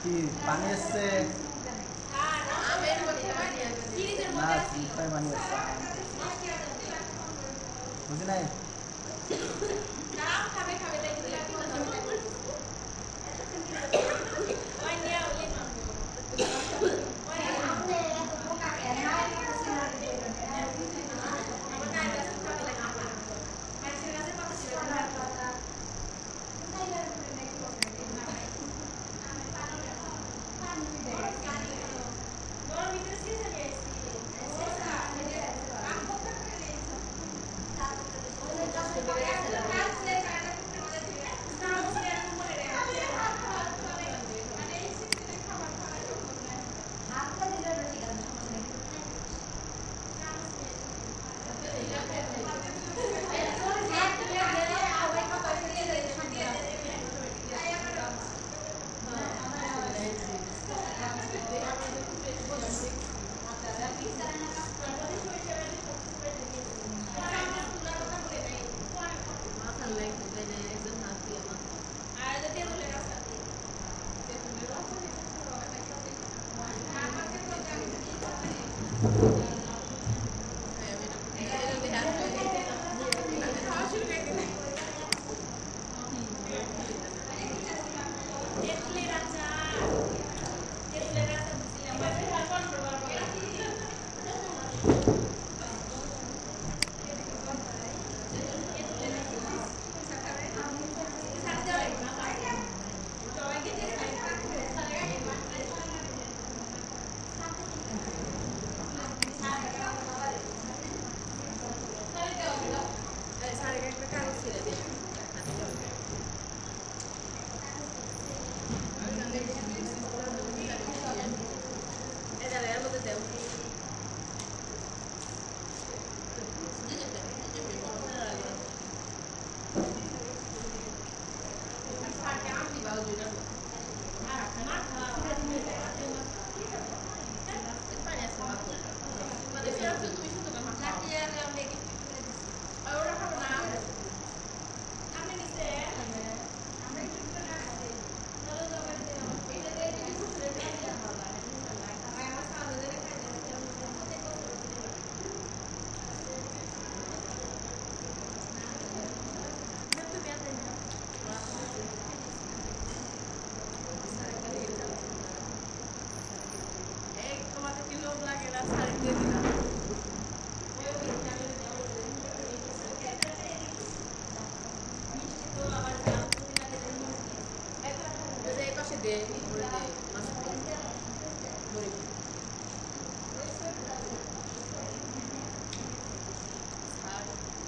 কি পানি এসছে না ফ্রিজটাই পানি এসছে বুঝি নাই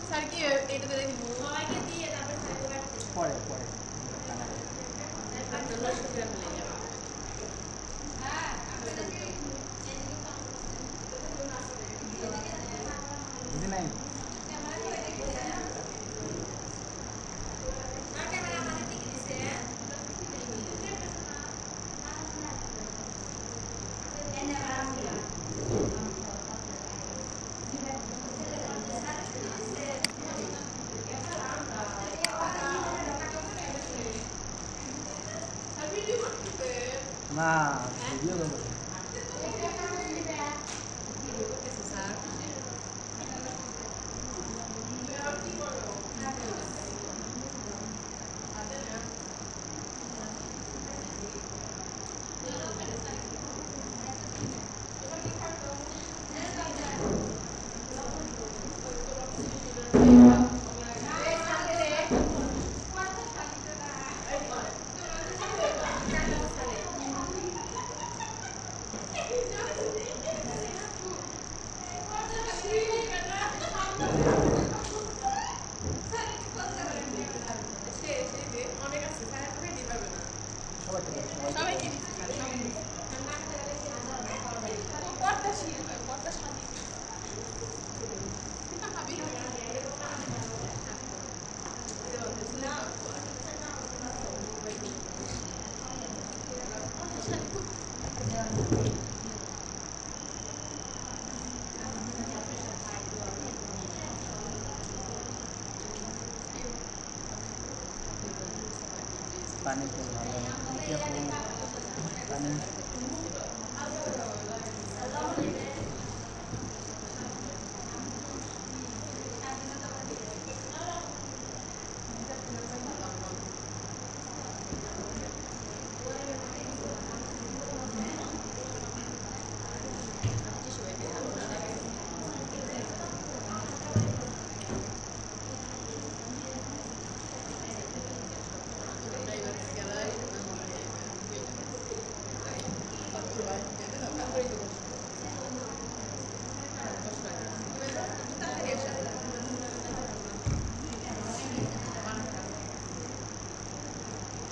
স্যার কি এটাতে দেখি সবাইকে দিয়ে তারপর পরে পরে বুঝি নাই না ভিডিও করবো पानी को পানি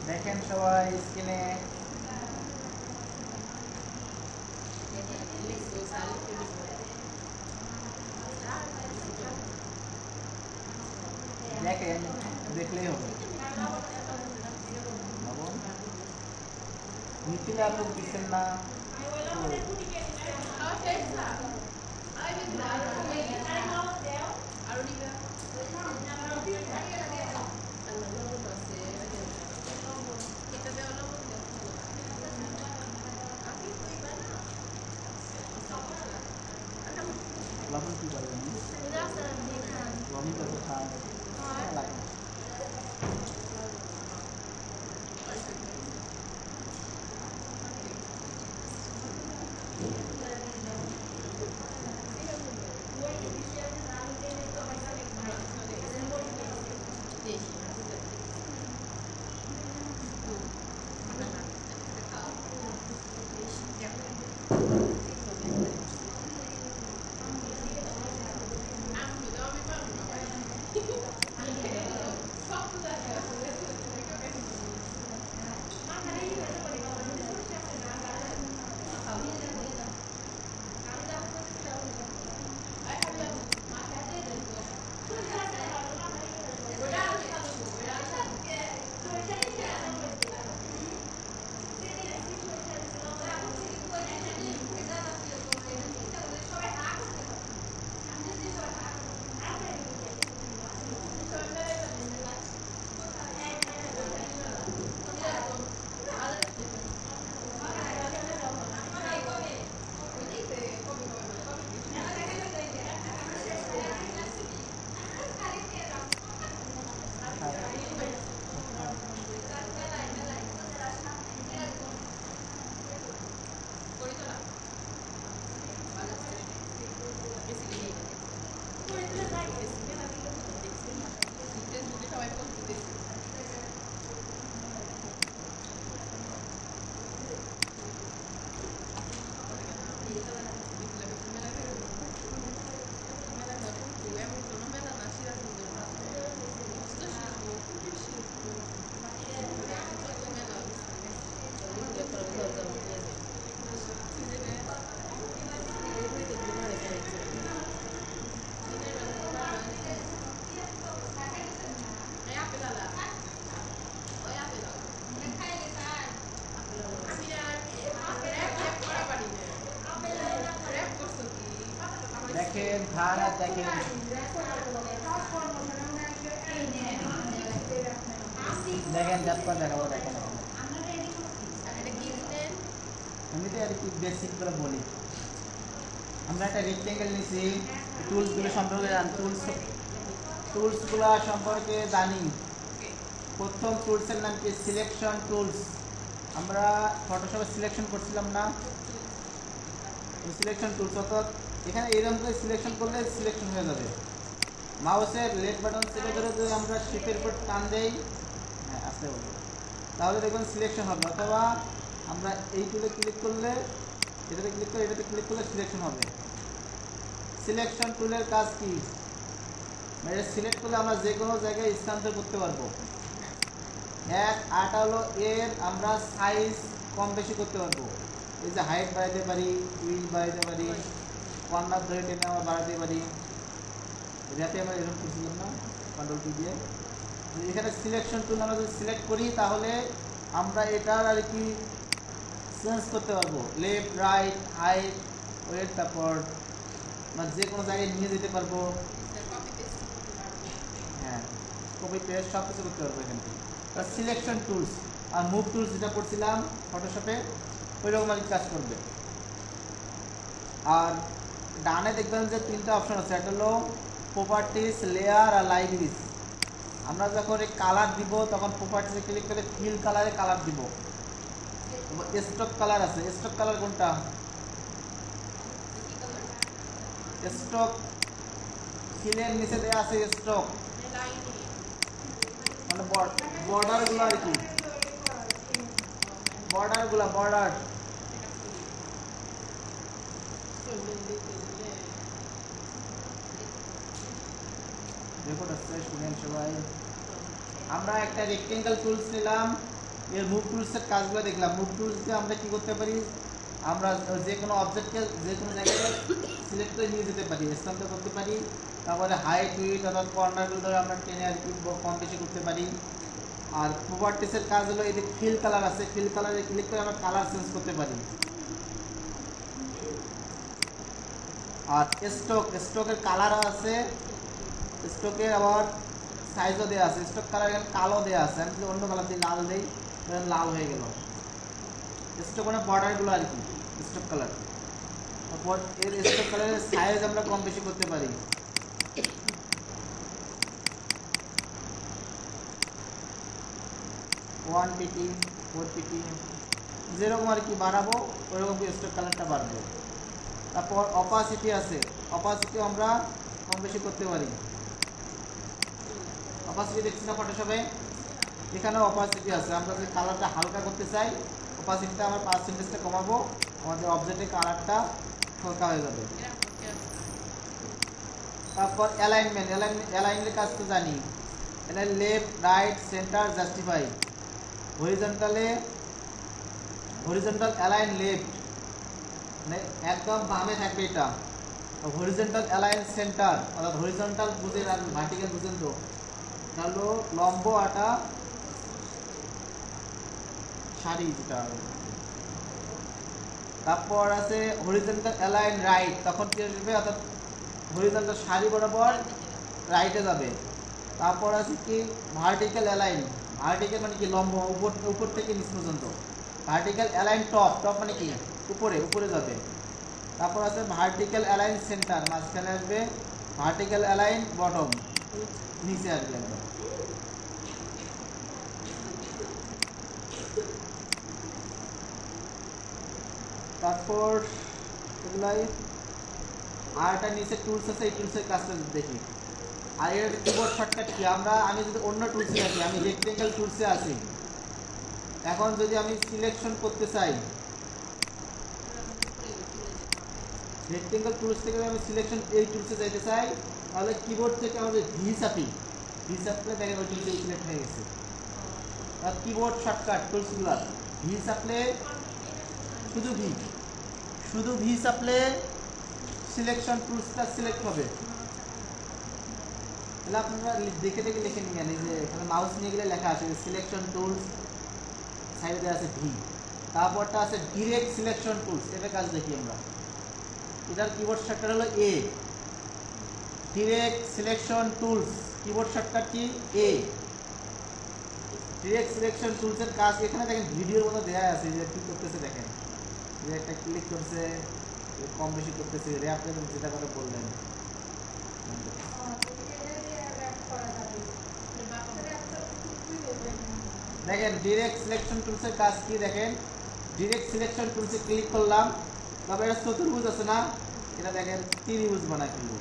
দেখেন সবাই স্ক্রিনে দেখেন, দেখলেই হবে। মিথিলা আপু দিচ্ছেন না, লবণ কি করবেন? লবণ তো খাওয়া লাগে। দেখেন ধান আর দেখেন দেখেন যাত্রা দেখাবো। দেখেন আমি তো আর কি বেসিক করে বলি। আমরা একটা রেক্টেঙ্গেল নিছি, টুলসগুলো সম্পর্কে টুলসগুলো সম্পর্কে জানি। প্রথম টুলসের নাম কি? Selection tools. আমরা ফটোশপে সিলেকশন করছিলাম না, সিলেকশন টুলস। অর্থাৎ এখানে এইরকম করে সিলেকশন করলে সিলেকশন হয়ে যাবে। মাউসের লেফট বাটন চেপে ধরে যদি আমরা শিপের উপর টান দেই, হ্যাঁ আসতে বলবো, তাহলে দেখবেন সিলেকশন হবে। অথবা আমরা এই টুলে ক্লিক করলে, এটাতে ক্লিক করে এটাতে ক্লিক করলে সিলেকশন হবে। সিলেকশন টুলের কাজ কি? এটা সিলেক্ট করলে আমরা যে কোনো জায়গায় স্থানান্তর করতে পারবো। আটা হলো এর আমরা সাইজ কম বেশি করতে পারবো। এই যে হাইট বাড়াইতে পারি, উইল বাড়াইতে পারি, কর্নার ধরে টেনে আমরা বাড়াতে পারি। এটাতে আমরা এরকম করছিলাম না, কন্ট্রোল কি দিয়ে। এখানে সিলেকশন টুল আমরা যদি সিলেক্ট করি তাহলে আমরা এটার আর কি চেঞ্জ করতে পারবো। লেফট, রাইট, হাইট, ওয়েট, তারপর আমরা যে কোনো জায়গায় নিয়ে যেতে পারবো। হ্যাঁ, কপি পেস্ট সব কিছু করতে পারবো এখান থেকে। সিলেকশন টুলস আর মুভ টুলস যেটা করছিলাম ফটোশপে ওই রকম আর কি কাজ করবে। আর ডানে দেখবেন যে তিনটা অপশন আছে, একটা হলো প্রপার্টিস, লেয়ার আর লাইব্রেরিজ। আমরা যখন এই কালার দিব তখন প্রপার্টিসে ক্লিক করে ফিল কালারে কালার দিব। স্টক কালার আছে, স্টক কালার কোনটা? স্টক ফিলের নিচে দেওয়া আছে স্টক, মানে বর্ডার গুলো আর কি, বর্ডার গুলা, বর্ডার রেকর্ড আছে স্টুডেন্ট সবাই। আমরা একটা রেক্টেঙ্গেল টুলস নিলাম, এর মুভ টুলসের কাজগুলো দেখলাম। মুভ টুলস দিয়ে আমরা কি করতে পারি, আমরা যে কোনো অবজেক্টকে যে কোনো জায়গায় সিলেক্ট করে নিয়ে যেতে পারি, স্থানান্তর করতে পারি। তারপরে হাইট উইডথ অর্থাৎ কর্নারগুলো ধরে আমরা টেনে আর কি কম বেশি করতে পারি। আর প্রপার্টিসের কাজ হলো এই যে ফিল কালার আছে, ফিল কালারে ক্লিক করে আমরা কালার চেঞ্জ করতে পারি। আর স্টকের কালারও আছে, স্টকের আবার সাইজও দেওয়া আছে। স্টক কালার এখানে কালো দেওয়া আছে, আমি যদি অন্য কালার দিয়ে লাল দিই লাল হয়ে গেল। স্টক মানে বর্ডারগুলো আর কি স্টক কালার। তারপর এর স্টক কালারের সাইজ আমরা কম বেশি করতে পারি। ওয়ান পিটি, 4 পিটি, যেরকম আর কি বাড়াবো ওইরকম স্টক কালারটা বাড়বে। তারপর অপাসিটি আছে, অপাসিটি আমরা কম বেশি করতে পারি। অপাসিটি দেখছি না ফটোশপে, এখানে অপাসিটি আছে। আমরা যদি কালারটা হালকা করতে চাই অপাসিটিটা আমরা পার্সেন্টেজটা কমাবো, আমাদের অবজেক্টের কালারটা হালকা হয়ে যাবে। তারপর অ্যালাইনমেন্ট, অ্যালাইনের কাজ তো জানি, এখানে left right centre justify. Horizontal align left, মানে একদম বামে থাকবে এটা। হরিজন্টাল অ্যালাইন সেন্টার, অর্থাৎ হরিজন্টাল বুঝেন আর ভার্টিক্যাল বুঝেন তো, হলো লম্ব আটা সারি যেটা। তারপর আছে হরিজন্টাল অ্যালাইন রাইট, তখন কি আসবে অর্থাৎ হরিজন্টাল সারি বরাবর রাইটে যাবে। তারপর আছে কি ভার্টিক্যাল অ্যালাইন, ভার্টিক্যাল মানে কি লম্ব, উপর থেকে নিচ পর্যন্ত। ভার্টিক্যাল অ্যালাইন টপ, টপ মানে কি উপরে যাবে। তারপর আছে ভার্টিক্যাল অ্যালাইন সেন্টার, মাঝখানে আসবে। ভার্টিক্যাল অ্যালাইন বটম, নিচে আসবে একদম। তারপর এগুলাই আর একটা নিচে টুলস আছে, এই টুলসের কাজটা দেখি। আর এর কিবোর্ড শর্টকাট কি, আমি যদি অন্য টুলসে আছি, আমি রেক্টেঙ্গেল টুলসে আছি, এখন যদি আমি সিলেকশন করতে চাই রেক্টেঙ্গেল টুলস থেকে আমি সিলেকশন এই টুলসে যাইতে চাই, তাহলে কিবোর্ড থেকে আমাদের ভি চাপি, ভি চাপলে দেখেন ওই টুলসে সিলেক্ট হয়ে গেছে। আর কিবোর্ড শর্টকাট টুলসগুলো ভি চাপলে শুধু ভি চাপলে সিলেকশন টুলসটা সিলেক্ট হবে। তাহলে আপনারা দেখে লিখে নিবেন, এই যে এখানে মাউস নিয়ে গেলে লেখা আছে সিলেকশন টুলস, সাইডে আছে ভি। তারপরটা আছে ডিরেক্ট সিলেকশন টুলস, এটার কাজ দেখি আমরা। এটার কিবোর্ড শর্টকাট হলো A. Direct selection tools keyboard shortcut key A. Direct selection টুলসের কাজ এখানে দেখেন ভিডিওর মতো দেয়া আছে, যে কি করতেছে দেখেন, যে একটা ক্লিক করছে, কম বেশি করতেছে, র্যাপ যেটা কথা বললেন। দেখেন ডিরেক্ট সিলেকশন টুলসের কাজ কি দেখেন। ডিরেক্ট সিলেকশন টুলসে ক্লিক করলাম, তবে এটা চতুর্ভুজ আছে না, এটা দেখেন ত্রিভুজ বানায় ফেলবো।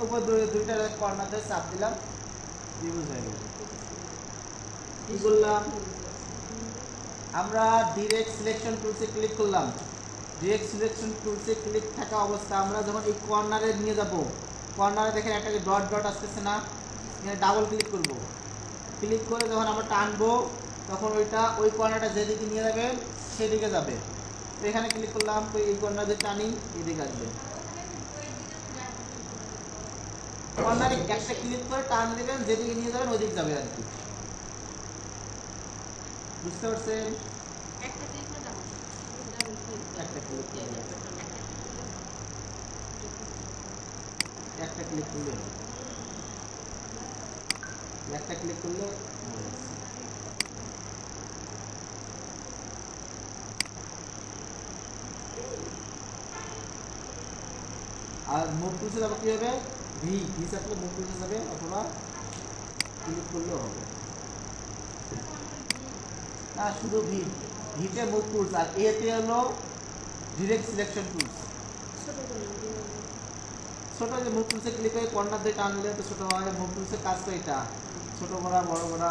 উপর দুইটা কর্নার দিয়ে চাপ দিলাম, ত্রিভুজ হয়ে গেল। কি করলাম আমরা, ডিরেক্ট সিলেকশন টুলসে ক্লিক করলাম। ডিরেক্ট সিলেকশন টুলসে ক্লিক থাকা অবস্থা আমরা যখন এই কর্নারে নিয়ে যাব, কর্নারে দেখেন একটা ডট ডট আসতেছে না, এখানে ডাবল ক্লিক করব। ক্লিক করে যখন আমরা টানবো তখন ওই কর্নারটা যেদিকে নিয়ে যাবেন সেদিকে যাবে। তো এখানে ক্লিক করলাম, তো এই কর্নার দিয়ে টানি এদিকে আসবে। কর্নারে একটা ক্লিক করে টান দেবেন, যেদিকে নিয়ে যাবেন ওইদিকে যাবে আর কি। বুঝতে পারছেন? একটা ক্লিক একটা ক্লিক করলে একটা ক্লিক করলে আর মুভ টুলসে যাবো কি হবে ভি চাপলে মুভ টুলসে যাবে অথবা ক্লিক করলেও হবে না শুধু ভিতে মুভ টুলস আর এতে হলো ডিরেক্ট সিলেকশন টুলস ছোট যে মুভ টুলসে ক্লিক করে কর্নার দিয়ে টান দিলে তো ছোট হয় মুভ টুলসের কাজ তো এটা ছোট করা বড় করা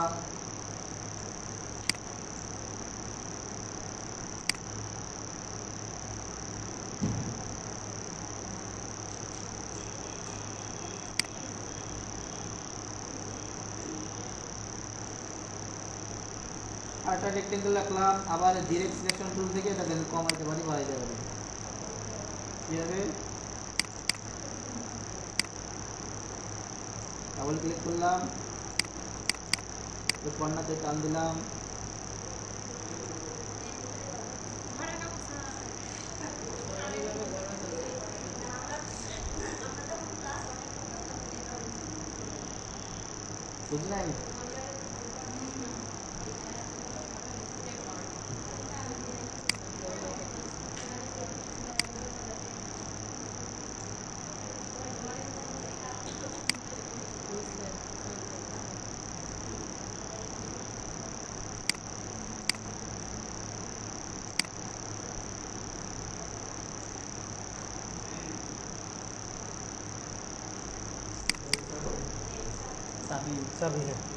আর একটা রেক্টেঙ্গেল রাখলাম আবার ডিরেক্ট সিলেকশন টুল থেকে এটা দেখেন কমাইতে পারি বাড়াইতে পারি কিভাবে ডাবল ক্লিক করলাম কর্নারতে টান দিলাম বুঝলেন सभी है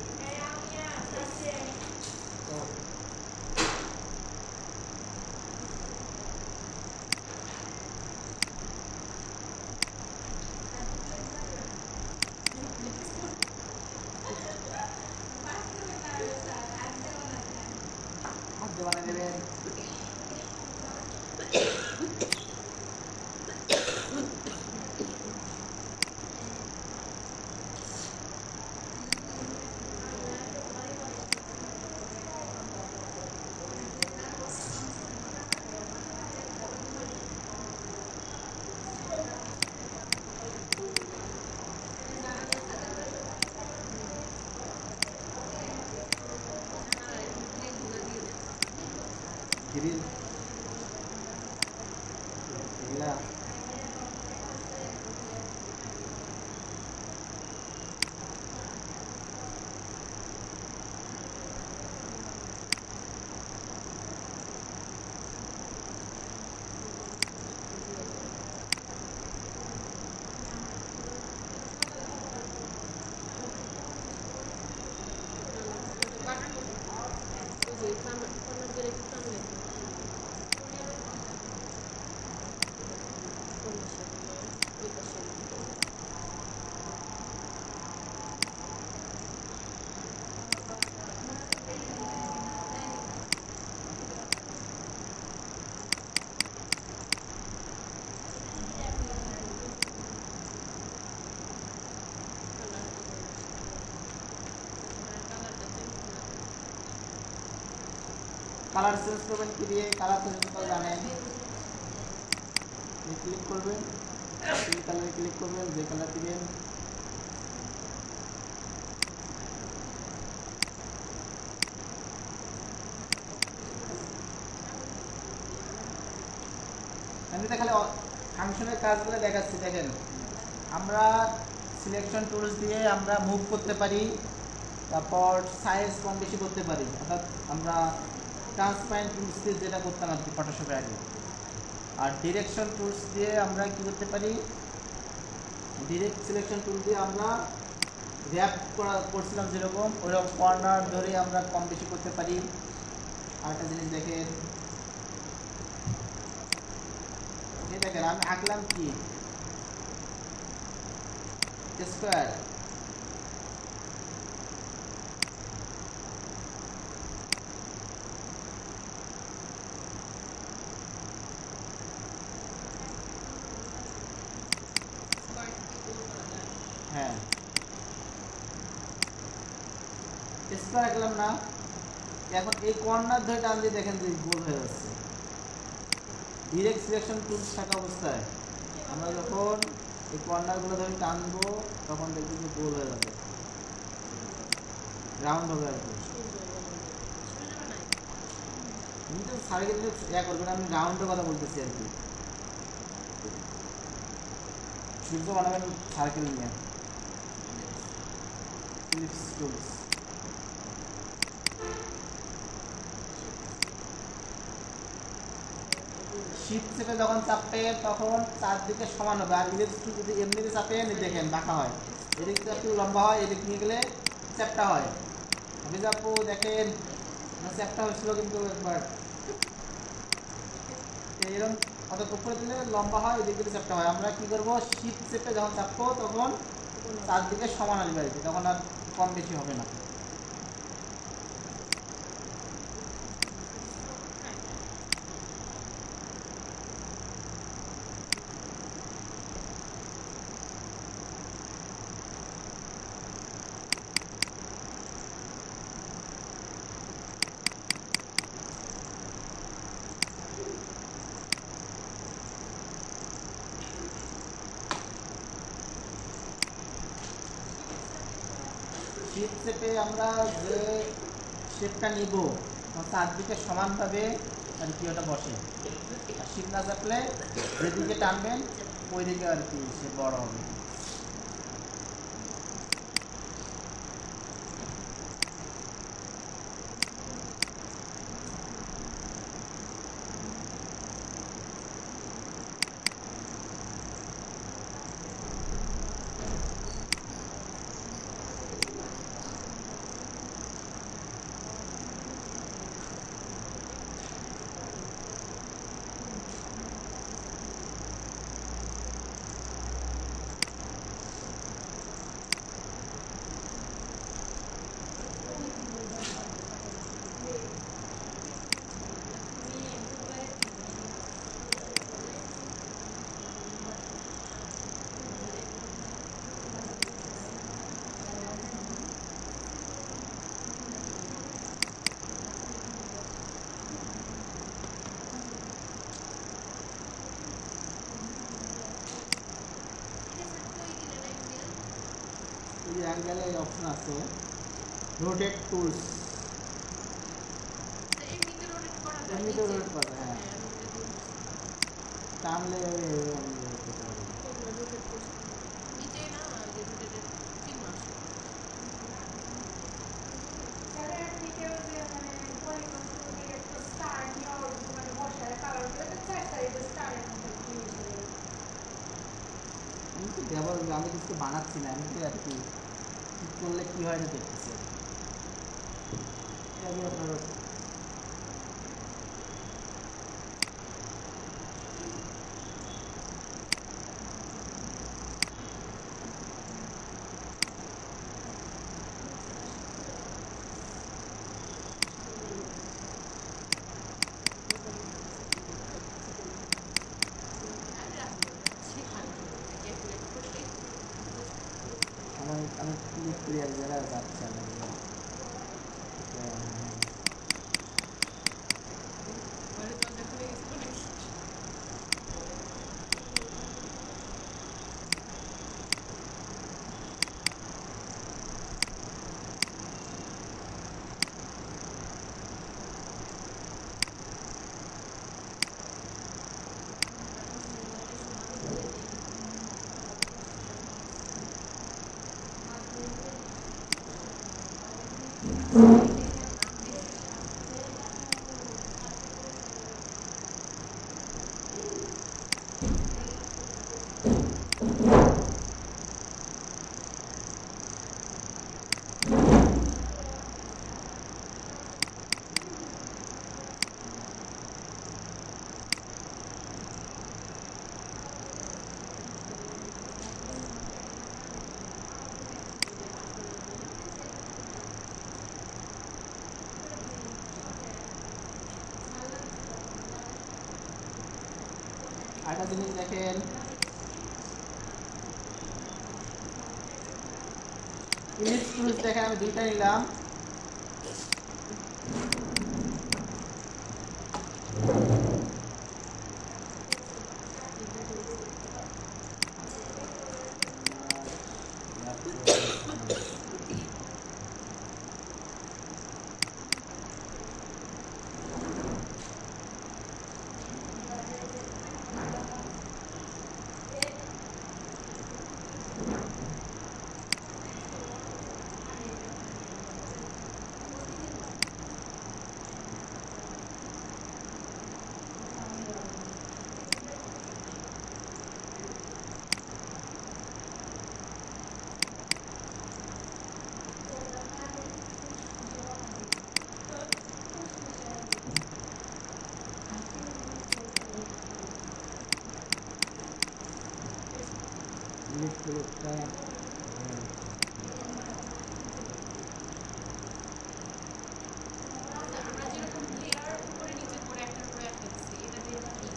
গ্রিল এগুলা কালার চেঞ্জ করবেন কি দিয়ে কালার চেঞ্জ করতে জানেন ক্লিক করবেন এই কালারে ক্লিক করবেন যে কালার দিবেন আমি দেখালে ফাংশনের কাজগুলো দেখাচ্ছি দেখেন আমরা সিলেকশন টুলস দিয়ে আমরা মুভ করতে পারি তারপর সাইজ কম বেশি করতে পারি অর্থাৎ আমরা ট্রান্সপারেন্ট টুলস দিয়ে যেটা করতাম আর কি ফটোশপে আগে আর ডিরেকশন টুলস দিয়ে আমরা কি করতে পারি ডিরেক্ট সিলেকশন টুল দিয়ে আমরা র্যাপ করছিলাম যেরকম ওইরকম কর্নার ধরে আমরা কম বেশি করতে পারি আরেকটা জিনিস দেখেন দেখেন আমি আঁকলাম কি স্কোয়ার হ্যাঁ স্কোয়ার আঁকলাম না এখন এই কর্নার ধরে টান দিয়ে দেখেন যে গোল হয়ে যাচ্ছে ডিরেক্ট সিলেকশন টুলস থাকা অবস্থায় আমরা যখন এই কর্নারগুলো ধরে টানবো, তখন দেখবি যে গোল হয়ে যাবে, রাউন্ড হবে আর কি। তুমি তো সার্কেল ইয়া করবে না, আমি রাউন্ডের কথা বলতেছি আর কি। সূর্য বানাবেন সার্কেল নিয়ে, ফিলিপস টুলস। শিফট চেপে যখন চাপবে তখন চারদিকে সমান হবে, আর ইলেজ যদি এমনিতে চাপে দেখেন বাঁকা হয়, এদিক থেকে একটু লম্বা হয়, এদিক নিয়ে গেলে চ্যাপটা হয়। আপনি আপু দেখেন চ্যাপটা হয়েছিল কিন্তু একবার এরকম অত উপরে দিলে লম্বা হয়, এদিক দিলে চ্যাপটা হয়। আমরা কি করবো, শিফট চেপে যখন চাপবো তখন চারদিকে সমান আসবে আর কি, তখন আর কম বেশি হবে না। শিফট চেপে আমরা যে শেপটা নিব চারদিকে সমানভাবে আর কি ওটা বসে, আর শিফট না চাপলে যেদিকে টানবেন ওই দিকে আর কি সে বড় হবে। এই অ্যাঙ্গেলে এই অপশন আছে রোটেট টুলস, এমনিতে রোটেট করা, হ্যাঁ টানলে আমি কিছু বানাচ্ছি না, আমি আর কি কি করলে কি হয় না দেখতেছি আপনার। আমি ক্লিক করি এক জায়গায় যাচ্ছে না। আরেকটা জিনিস দেখেন, ইলিপস টুলস দেখেন আমি দুইটা নিলাম, ইলেকট্রোডটা আমরা যেরকম লেয়ার উপরে নিচে করে একটার উপরে একটা দিচ্ছি, এটা দিয়ে কি?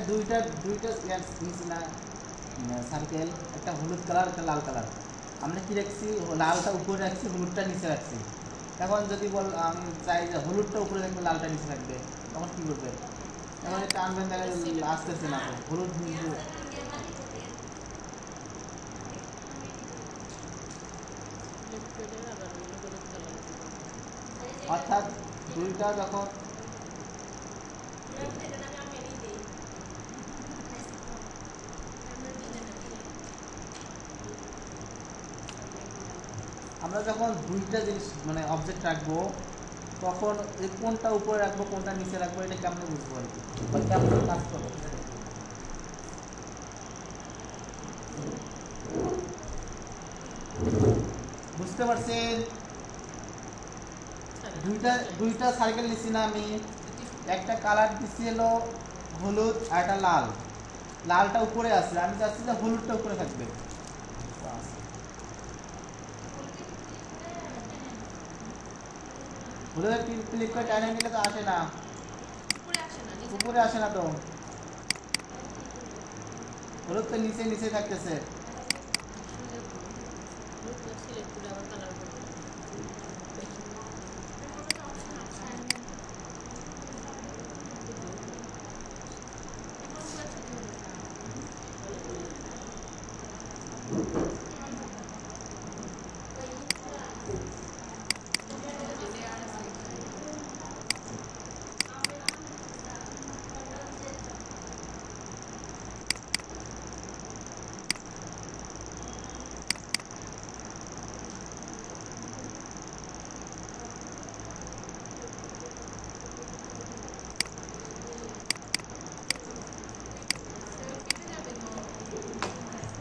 দুইটা দুইটা সার্কেল, একটা হলুদ কালার একটা লাল কালার। আমরা কি রাখছি, লালটা উপরে রাখছি, হলুদটা নিচে রাখছি। এখন যদি আমি চাই যে হলুদটা উপরে রাখবে, লালটা নিচে রাখবে, তখন কি করবে? এখন এটা আনবেন, দেখা আসতেছে না, হলুদ কিন্তু অর্থাৎ দুইটা যখন আমরা যখন দুইটা জিনিস মানে অবজেক্ট রাখবো, তখন এই কোনটা উপরে রাখবো কোনটা নিচে রাখবো এটা কেমন বুঝবো আর কি, বা কেমন কাজ করবো বুঝতে পারছেন? দুইটা দুইটা সার্কেল নিচ্ছি না আমি, একটা কালার দিচ্ছি হলো হলুদ আর একটা লাল। লালটা উপরে আছে, আমি চাচ্ছি যে হলুদটা উপরে থাকবে। হলুদের ক্লিক করে টাইনে নিলে তো আসে না, উপরে আসে না, নিচে উপরে আসে না তো, হলুদ তো নিচে নিচে থাকতেছে।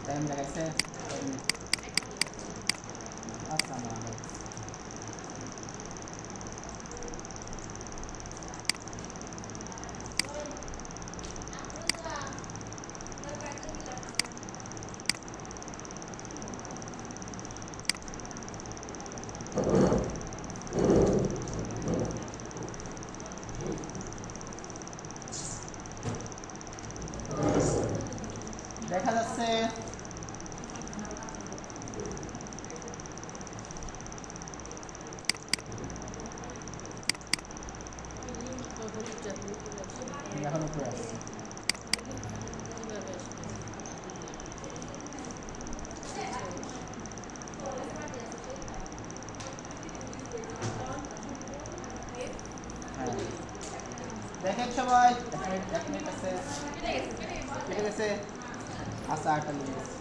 টাইম লাগাইছে আচ্ছা না দেখা যাচ্ছে। এখন উপরে আসছে, দেখেন সবাই এক মিনিট আছে, কেটে গেছে। আচ্ছা আটটা লিখে গেছে।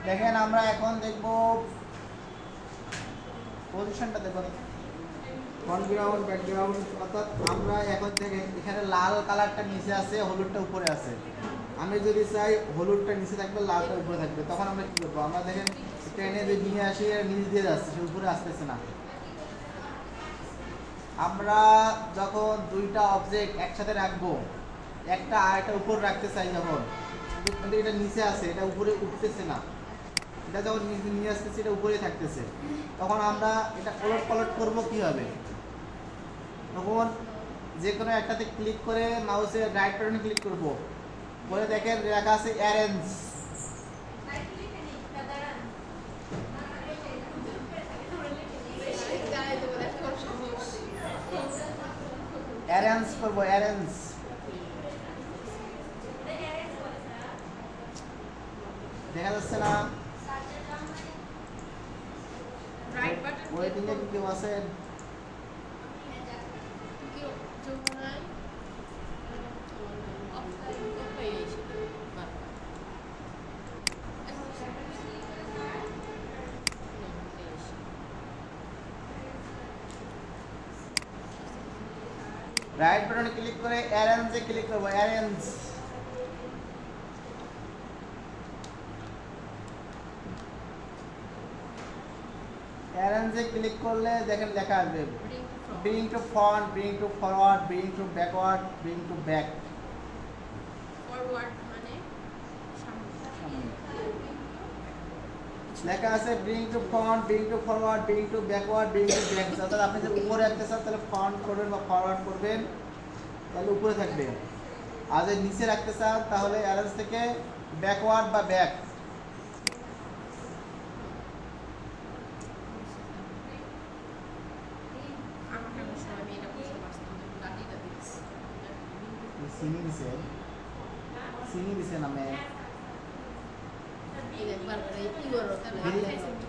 দেখেন আমরা এখন দেখব পজিশনটা দেখুন, ফরগ্রাউন্ড ব্যাকগ্রাউন্ড, অর্থাৎ আমরা এখন থেকে এখানে লাল কালারটা নিচে আছে, হলুদটা উপরে আছে। আমি যদি চাই হলুদটা নিচে থাকবে, লালটা উপরে থাকবে, তখন আমরা কি করবো? আমরা দেখেন ট্রেনে যে নিয়ে আসি নিচ দিয়ে যাচ্ছে, সে উপরে আসতেছে না। আমরা যখন দুইটা অবজেক্ট একসাথে রাখবো, একটা আরেকটা উপর রাখতে চাই, যখন কিন্তু এটা নিচে আছে, এটা উপরে উঠতেছে না, এটা যখন নিয়ে আসতেছে এটা উপরেই থাকতেছে, তখন আমরা এটা ওলট পালট করবো কিভাবে? তখন যে কোনো একটাতে ক্লিক করে মাউসের রাইট বাটনে ক্লিক করব, করে দেখেন লেখা আছে অ্যারেঞ্জ। অ্যারেঞ্জ করব, অ্যারেঞ্জ। দেখা যাচ্ছে না? রাইট বাটন ওয়েটিং এ কি কেউ আছেন? কি যমুনায় অফলাইন কোথায় এসে রাইট বাটনে ক্লিক করে অ্যারেঞ্জে ক্লিক করব, অ্যারেঞ্জ। অ্যারেঞ্জে ক্লিক করলে দেখেন লেখা আসবে bring to front, bring to forward, bring to backward, bring to back. Forward মানে সামনে, লেখা আছে bring to front, bring to forward, bring to backward, bring to back. অর্থাৎ আপনি যদি উপরে রাখতে চান তাহলে ফ্রন্ট করবেন বা ফরওয়ার্ড করবেন, তাহলে উপরে থাকবে। আর যদি নিচে রাখতে চান তাহলে অ্যারেঞ্জ থেকে ব্যাকওয়ার্ড বা ব্যাক। আমাকে অনেক সময় আমি এটা বুঝতে পারছিলাম না, দাদিটা দিচ্ছে চিনি দিছে, চিনি দিছে নামে একবার করে কি করো তাহলে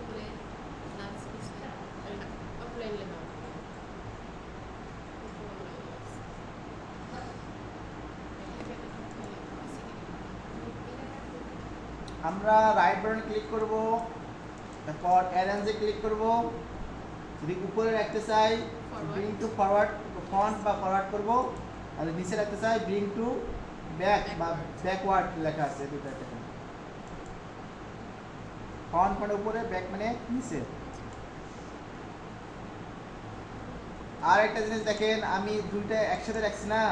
করে ডান্স করছে অফলাইন লেখা আমরা রাইট বাটন ক্লিক করব, তারপর অ্যারেঞ্জে ক্লিক করব। যদি উপরে রাখতে চাই ব্রিং টু ফরওয়ার্ড, ফ্রন্ট বা ফরওয়ার্ড করব। আর নিচে রাখতে চাই ব্রিং টু ব্যাক বা ব্যাকওয়ার্ড লেখা আছে দুটো একটা। ফ্রন্ট মানে উপরে, ব্যাক মানে নিচে। আর একটা জিনিস দেখেন, আমি দুইটা একসাথে রাখছি না,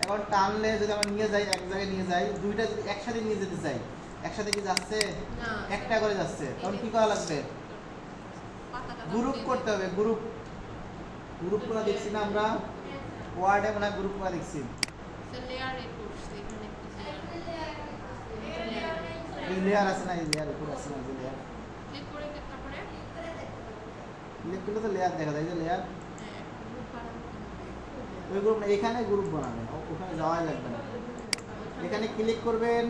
এখন টানলে যদি আমরা নিয়ে যাই, এক জায়গায় নিয়ে যাই, দুইটা যদি একসাথে নিয়ে যেতে চাই, একসাথে কি যাচ্ছে? না একটা করে যাচ্ছে। তখন কি করা লাগবে? গ্রুপ করতে হবে, গ্রুপ। গ্রুপ করা দেখছি না আমরা ওয়ার্ডে, মনে হয় গ্রুপ করা দেখছি। লেয়ার এ করছে এখানে এই লেয়ার আছে না, এই লেয়ার উপরে আছে না, এই লেয়ার ক্লিক করে তারপরে ক্লিক করলে তো লেয়ার দেখা যায়, যে লেয়ার গ্রুপ বানাবো ওই গ্রুপ না, এখানে গ্রুপ বানাবেন, ওখানে যাওয়াই লাগবে না। এখানে ক্লিক করবেন,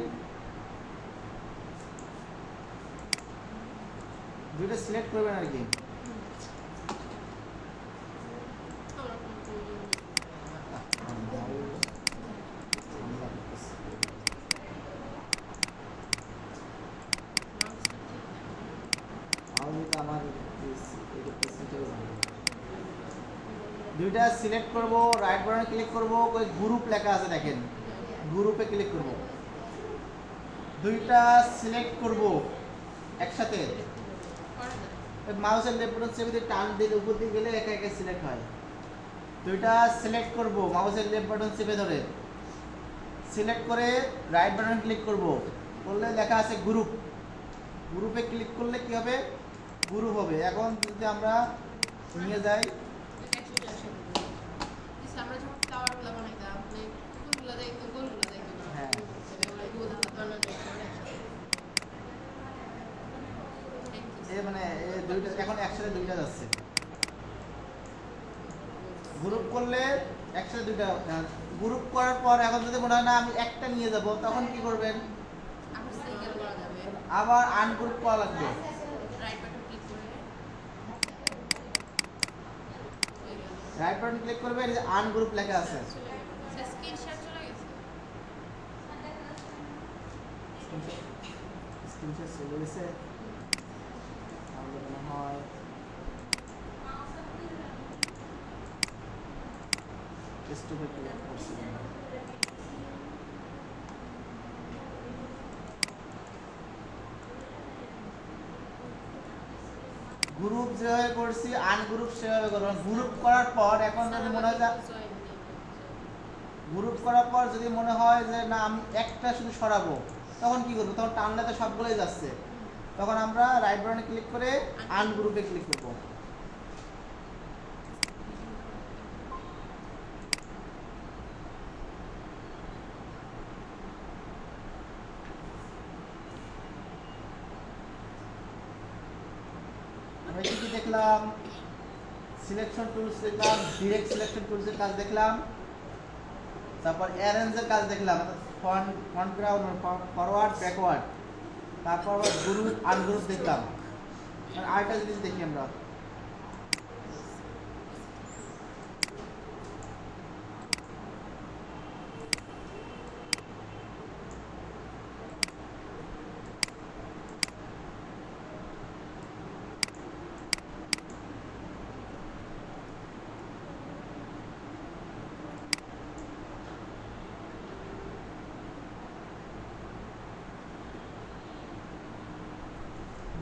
দুইটা সিলেক্ট করবেন আর কি। দুইটা সিলেক্ট করব, রাইট বাটনে ক্লিক করব, ওই গ্রুপ লেখা আছে দেখেন, গ্রুপে ক্লিক করব। দুইটা সিলেক্ট করব একসাথে, মাউসের লেফট বাটন চেপে দিয়ে টান দিলে উপর দিকে গেলে একা একা সিলেক্ট হয়। দুইটা সিলেক্ট করব, মাউসের লেফট বাটন চেপে ধরে সিলেক্ট করে রাইট বাটন ক্লিক করব, করলে লেখা আছে গ্রুপ। গ্রুপে ক্লিক করলে কি হবে? গ্রুপ হবে। এখন যদি আমরা নিয়ে যাই, আমরা যখন টাওয়ারগুলো বানাইতাম গোলগুলো দেখতো, গোলগুলো দেখতো হ্যাঁ মানে এই দুইটা এখন একসাথে দুইটা যাচ্ছে, গ্রুপ করলে একসাথে দুইটা। গ্রুপ করার পর এখন যদি মনে হয় না আমি একটা নিয়ে যাব, তখন কি করবেন? আবার সিঙ্গেল করা যাবে, আবার আনগ্রুপ করা লাগবে। রাইট বাটন ক্লিক করে হয়ে গেল। রাইট বাটন ক্লিক করবে, এই যে আনগ্রুপ লেখা আছে, চলে গেছে, স্ক্রিনশট চলে গেছে। স্ক্রিনশট চলে গেছে। তাহলে মনে হয় স্টপে ক্লিক করছিলাম। গ্রুপ যেভাবে করছি আনগ্রুপ সেভাবে করবো। গ্রুপ করার পর এখন যদি মনে হয় গ্রুপ করার পর যদি মনে হয় যে না আমি একটা শুধু সরাবো, তখন কি করবো? তখন টানলে তো সবগুলোই যাচ্ছে, তখন আমরা রাইট বাটনে ক্লিক করে আনগ্রুপে ক্লিক করবো। আমরা কি কি দেখলাম? সিলেকশন টুলস দেখলাম, ডিরেক্ট সিলেকশন টুলসের কাজ দেখলাম, তারপর অ্যারেঞ্জের কাজ দেখলাম, ফ্রন্ট গ্রাউন্ড, ফরওয়ার্ড, ব্যাকওয়ার্ড, তারপর আবার গ্রুপ আনগ্রুপ দেখলাম। আরেকটা জিনিস দেখি আমরা,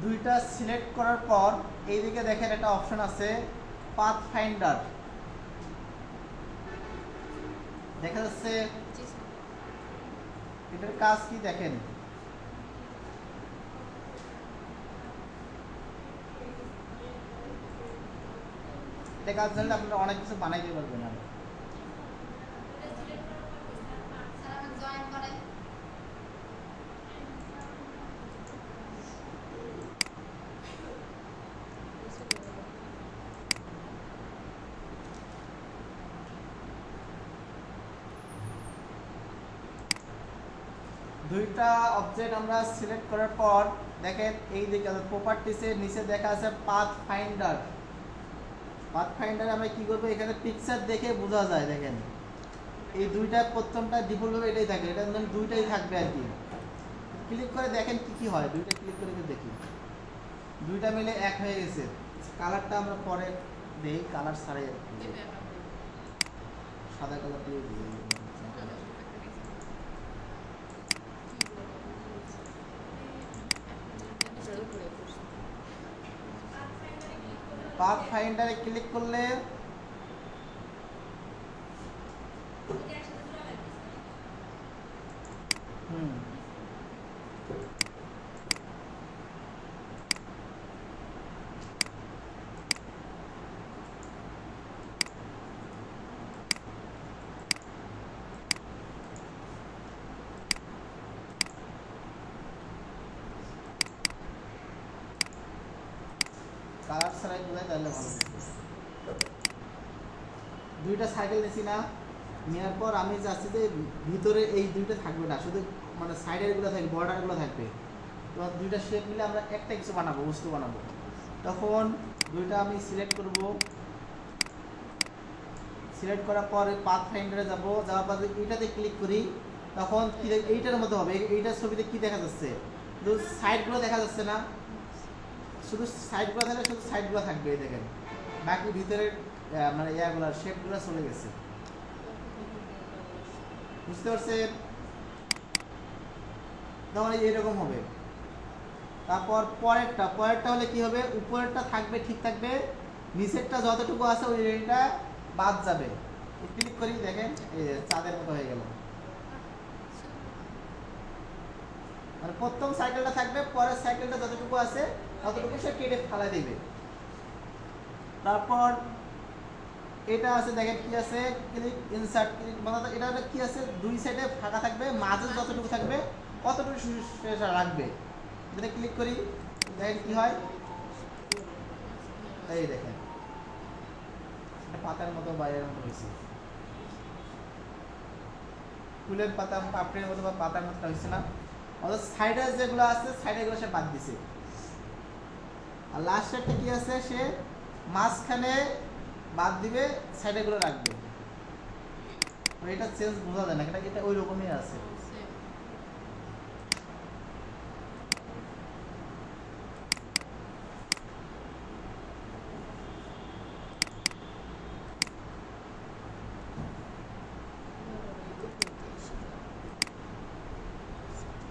দুইটা সিলেক্ট করার পর এইদিকে দেখেন একটা অপশন আছে পাথ ফাইন্ডার, দেখা যাচ্ছে। এটার কাজ কি দেখেন, এটা কাজ জানলে আপনারা অনেক কিছু বানাইতে পারবেন। আর দুইটা অবজেক্ট আমরা সিলেক্ট করার পর দেখেন এই দিকে প্রপার্টিসের নিচে দেখা আছে পাথ ফাইন্ডার। পাথ ফাইন্ডারে আমরা কি করবো? এখানে পিকচার দেখে বোঝা যায়। দেখেন এই দুইটা প্রথমটা ডিফল্টভাবে এটাই থাকে, এটা দুইটাই থাকবে আর কি। ক্লিক করে দেখেন কি কি হয়, দুইটা ক্লিক করে দেখি, দুইটা মিলে এক হয়ে গেছে। কালারটা আমরা পরে দেই, কালার ছাড়াই সাদা কালার দিয়ে দিই। পাথ ফাইন্ডারে ক্লিক করলে কালার ছাড়াই বোঝায় তাহলে ভালো। দুইটা সাইকেল নিয়েছি না, নেওয়ার পর আমি চাচ্ছি যে ভিতরে এই দুইটা থাকবে না, শুধু মানে সাইডের গুলো থাকবে, বর্ডার গুলো থাকবে। তো দুইটা শেপ মিলে আমরা একটা কিছু বানাবো, বস্তু বানাবো। তখন দুইটা আমি সিলেক্ট করব, সিলেক্ট করার পর পাথ ফাইন্ডারে যাবো, যাওয়ার পর এইটাতে ক্লিক করি, তখন কি এইটার মতো হবে। এইটার ছবিতে কি দেখা যাচ্ছে? শুধু সাইডগুলো দেখা যাচ্ছে না, শুধু সাইডগুলো থাকলে শুধু সাইডগুলো থাকবে। এই দেখেন বাকি ভিতরের মানে ইয়াগুলো শেপগুলো চলে গেছে, বুঝতে পারছেন? তখন এইরকম হবে। তারপর পরেরটা হলে কি হবে? উপরেরটা থাকবে, ঠিক থাকবে, নিচেরটা যতটুকু আছে ওই রেলটা বাদ যাবে। ক্লিক করি, দেখেন এই চাঁদের মতো হয়ে গেল। মানে প্রথম সাইকেলটা থাকবে, পরের সাইকেলটা যতটুকু আছে ততটুকু সে কেটে ফেলা দিবে। তারপর এটা আছে, দেখেন কি আছে, ক্লিক ইনসার্ট, মানে এটা কি আছে, দুই সাইডে ফাঁকা থাকবে, মাঝে যতটুকু থাকবে অতটুকু রাখবে। এটা ক্লিক করি, দেখেন কি হয়, এই দেখেন এটা পাতার মতো বাইরের মতো হয়েছে, ফুলের পাতা পাপড়ির মতো বা পাতার মতো হয়েছে না। অথচ সাইডে যেগুলো আছে সাইডে গুলো সে বাদ দিছে, আর লাস্টেরটা কি আছে সে মাঝখানে বাদ দিবে, সাইডে গুলো রাখবে। এটা চেঞ্জ বোঝা যায় না, এটা ওই রকমই আছে। Same.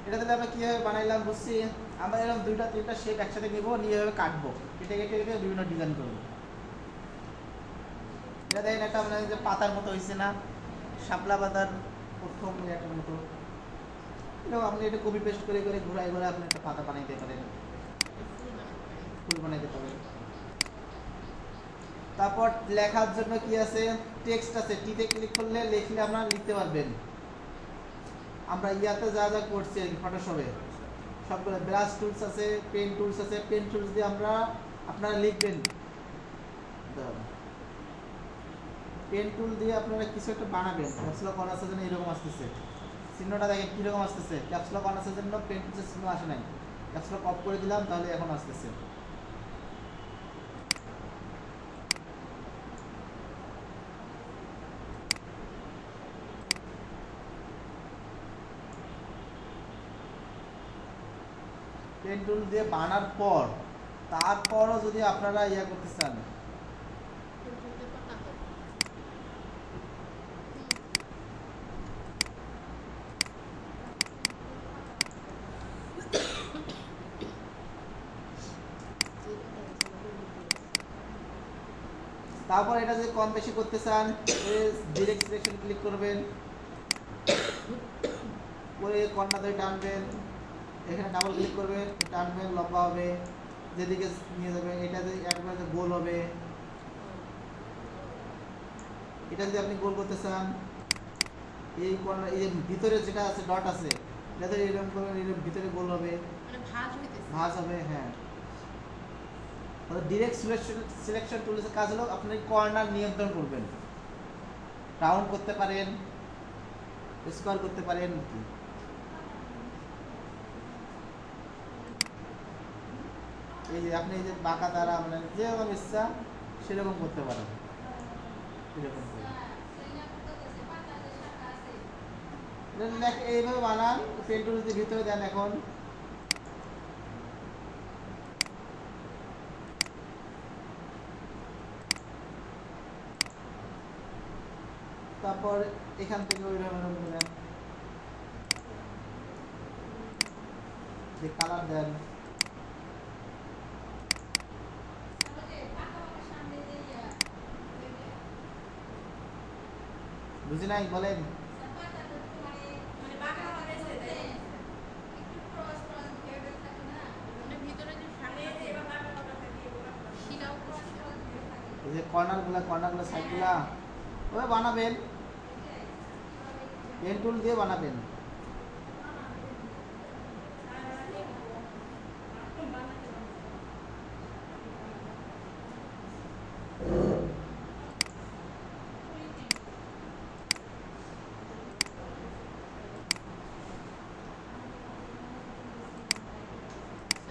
এটা তাহলে আমরা কিভাবে বানাইলাম বুঝছি। আমরা এরকম দুইটা তিনটা শেপ একসাথে নিব, নিয়ে এভাবে কাটবো, কেটে কেটে কেটে বিভিন্ন ডিজাইন করবো। এটা দেখেন একটা মানে যে পাতার মতো হয়েছে না, শাপলা পাতার প্রথম ইয়াটার মতো। এরকম আপনি এটা কপি পেস্ট করে করে ঘুরাই ঘুরে আপনি একটা পাতা বানাইতে পারেন, ফুল বানাইতে পারেন। তারপর লেখার জন্য কি আছে, টেক্সট আছে, টিতে ক্লিক করলে লিখলে আপনারা লিখতে পারবেন। আমরা ইয়াতে যা যা করছি আর কি ফটোশপে সবগুলো ব্রাশ টুলস আছে, পেন টুলস আছে, পেন টুলস দিয়ে আমরা আপনারা লিখবেন। পেন টুল দিয়ে আপনারা কিছু একটা বানাবেন। ক্যাপসুলা কর্নার আছে জন্য এরকম আসতেছে, চিহ্নটা দেখেন কীরকম আসতেছে। ক্যাপসুলা কর্নার আছে জন্য পেন টুলসের চিহ্ন আসে নাই, ক্যাপসুলা অফ করে দিলাম তাহলে এখন আসতেছে। পেন টুল দিয়ে বানার পর তারপরও যদি আপনারা ইয়া করতে চান, তারপর এটা যদি কম বেশি করতে চান ডিরেক্ট সিলেকশন ক্লিক করবেন, করে কর্নার ধরে টানবেন, এখানে ডাবল ক্লিক করবেন, টানবেন, লম্বা হবে, যেদিকে নিয়ে যাবেন। এটা যদি একবারে গোল হবে, এটা যদি আপনি গোল করতে চান, এই কর্নার এই যে ভিতরে যেটা আছে ডট আছে এটা ধরে এরকম করবেন, এরকম ভিতরে গোল হবে, মানে ভাঁজ হইতেছে। ভাঁজ হবে। হ্যাঁ, ডিরেক্ট সিলেকশন টুলসের কাজ হলো আপনি কর্নার নিয়ন্ত্রণ করবেন, রাউন্ড করতে পারেন, স্কোয়ার করতে পারেন কি। এই যে আপনি এই যে বাঁকা দ্বারা মানে যেরকম ইচ্ছা সেরকম করতে পারেন, এরকম করে এইভাবে বানান। পেন টুল যদি ভিতরে দেন এখন, তারপর এখান থেকে ওই রকম দেন, যে কালার দেন, বুঝি নাই বলেন। মানে ভিতরে যে ফাঁকা আছে, শিরাও করছে। এই যে কর্নারগুলো সাইডগুলা ওই বানাবেন, পেন টুল দিয়ে বানাবেন।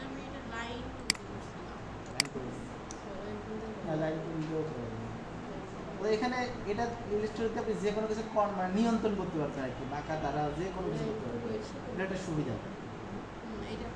আমি এটা লাইন করছিলাম। লাইন টুল দিয়েও করে দেবেন। তো এখানে এটা ইলাস্ট্রেটরতে আপনি যে কোনো কিছু মানে নিয়ন্ত্রণ করতে পারছেন আর কি, বাঁকা দ্বারা যে কোনো কিছু করতে পারবেন, এটা একটা সুবিধা। এইটা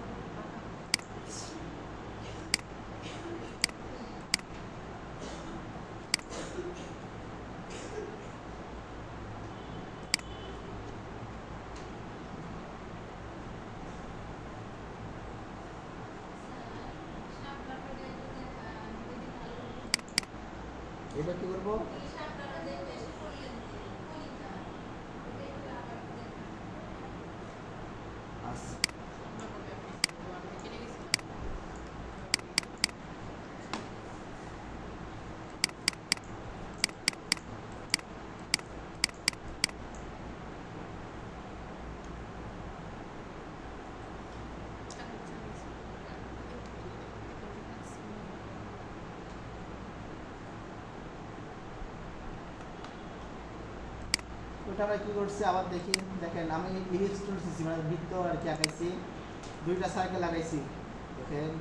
এবার কি করবো, আচ্ছা কেটে গেছিলাম। ওটা আমরা কী করছি আবার দেখি, দেখেন আমি ইলিপস টুল দিচ্ছি, মানে বৃত্ত আর কি আঁকাইছি, দুইটা সার্কেল লাগাইছি, দেখেন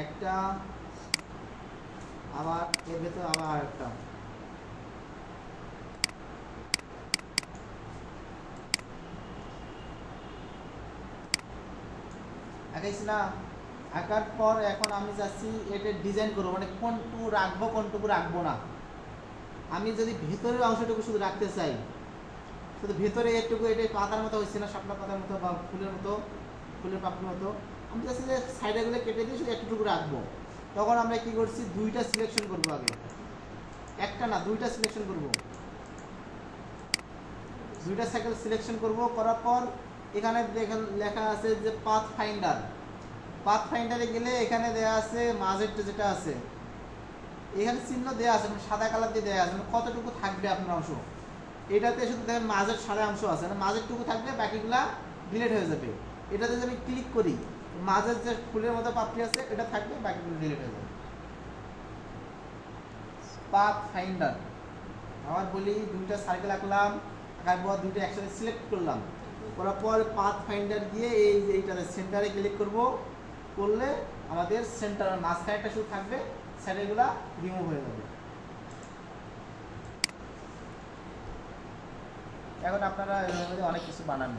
একটা, আবার এর ভেতর আবার আরেকটা। আঁকাইছি না? আঁকার পর এখন আমি যাচ্ছি এটা ডিজাইন করবো, মানে কোনটুকু রাখবো কোনটুকু রাখবো না। আমি যদি ভেতরের অংশটুকু শুধু রাখতে চাই, শুধু ভেতরে এটুকু, এটা পাতার মতো হচ্ছে না, শাপলা পাতার মতো বা ফুলের মতো, ফুলের পাপড়ির মতো, আমি চাচ্ছি যে সাইডেগুলো কেটে দিয়ে শুধু একটুকু রাখবো। তখন আমরা কি করছি, দুইটা সিলেকশন করবো আগে, একটা না দুইটা সিলেকশন করবো, দুইটা সাইকেল সিলেকশন করব। করার পর এখানে দেখেন লেখা আছে যে পাথ ফাইন্ডার, পাথ ফাইন্ডারে গেলে এখানে দেয়া আছে মাঝেরটা যেটা আছে, এখানে চিহ্ন দেওয়া আছে, মানে সাদা কালার দিয়ে দেওয়া আছে, মানে কতটুকু থাকবে আপনার অংশ। এটাতে শুধু দেখেন মাঝের সাদা অংশ আছে, মানে মাঝেরটুকু থাকবে, বাকিগুলা ডিলিট হয়ে যাবে। এটাতে যদি আমি ক্লিক করি, মাঝের যে ফুলের মতো পাপড়ি আছে এটা থাকবে, বাকিগুলো ডিলিট হয়ে যাবে। পাথ ফাইন্ডার আবার বলি, দুইটা সার্কেল আঁকলাম, আঁকার পর দুইটা একসাথে সিলেক্ট করলাম, করার পর পাথ ফাইন্ডার দিয়ে এই যে এইটাতে সেন্টারে ক্লিক করব, করলে আমাদের সেন্টার মাঝখানে একটা শুধু থাকবে, সাইডেগুলা রিমুভ হয়ে যাবে। এখন আপনারা এর মধ্যে অনেক কিছু বানান।